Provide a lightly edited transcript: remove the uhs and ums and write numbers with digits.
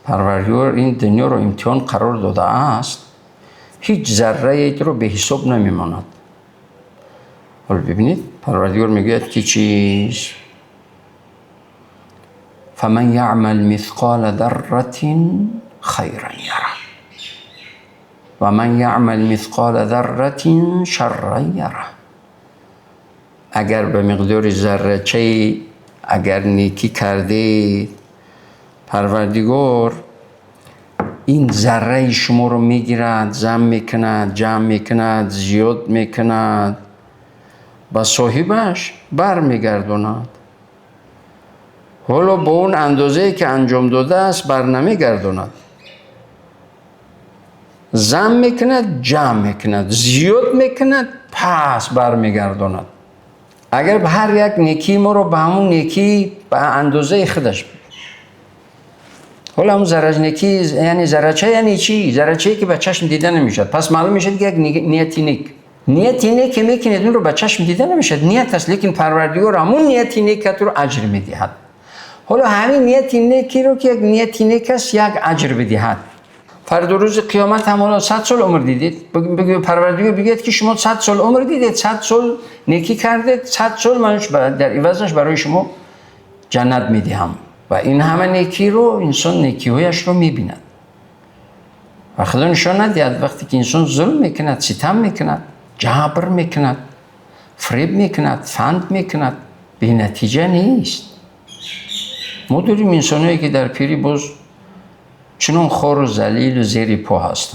پروردگار این دنیا رو امتحان قرار داده است، هیچ ذره رو به حساب نمیماند. حالا ببینید پروردگار میگوید که چیز فمن یعمل مثقال ذره خیرا یره و من یعمل مثقال ذره شرا یره. اگر به مقدار ذره چه اگر نیکی کرده، پروردگار این ذره شما رو میگیرد، جمع میکند، زیاد میکند، با صاحبش بر میگرداند. حالا با اون اندازه‌ای که انجام داده است بر نمیگرداند، جمع میکند، زیاد میکند، پس بر میگرداند. اگر به هر یک نیکی ما رو به همون نیکی به اندازه خودش بید. حالا همون ذره نیکی یعنی ذره‌چه یعنی چی؟ ذره‌چه‌ای که به چشم دیده نمیشد. پس معلوم میشه که یک نیتی نیک که میکنید اون رو به چشم دیده نمیشد، نیت است، لیکن پروردگار همون نیتی نیک رو اجر میدهد. حالا همین نیتی نیکی رو که یک نیتی نیک است یک اجر بدهد. فردا روز قیامت هم حالا 100 سال عمر دیدید، بگید پروردگار بگید که شما 100 سال عمر دیدید، 100 سال نیکی کردید، 100 سال من در عوضش برای شما جنت میدهم. و این همه نیکی رو انسان نیکی‌هایش رو میبیند و خدا نشان ندهد وقتی که انسان ظلم میکند، ستم میکند، جبر میکند، فریب میکند، فند میکند، به نتیجه نیست. ما داریم انسانهایی که در پیری باز چنان خار و ذلیل و زیر پا هستند.